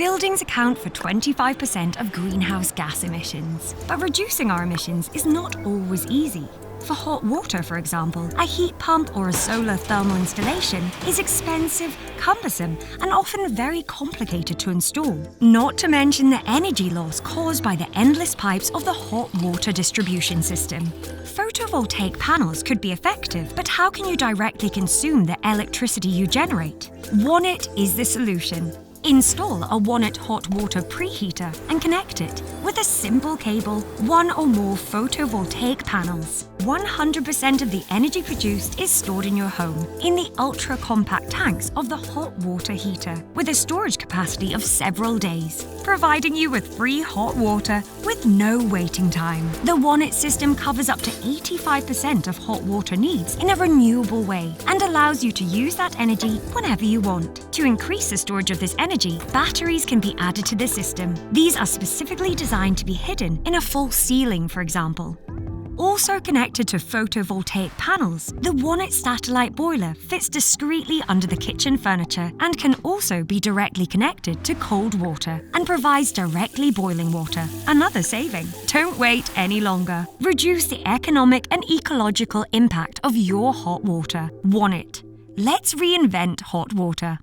Buildings account for 25% of greenhouse gas emissions. But reducing our emissions is not always easy. For hot water, for example, a heat pump or a solar thermal installation is expensive, cumbersome, and often very complicated to install. Not to mention the energy loss caused by the endless pipes of the hot water distribution system. Photovoltaic panels could be effective, but how can you directly consume the electricity you generate? Wanit is the solution. Install a Wanit hot water preheater and connect it with a simple cable, one or more photovoltaic panels. 100% of the energy produced is stored in your home in the ultra-compact tanks of the hot water heater with a storage capacity of several days, providing you with free hot water with no waiting time. The Wanit system covers up to 85% of hot water needs in a renewable way and allows you to use that energy whenever you want. To increase the storage of this energy, batteries can be added to the system. These are specifically designed to be hidden in a false ceiling, for example. Also connected to photovoltaic panels, the Wanit satellite boiler fits discreetly under the kitchen furniture and can also be directly connected to cold water and provides directly boiling water. Another saving. Don't wait any longer. Reduce the economic and ecological impact of your hot water. Wanit. Let's reinvent hot water.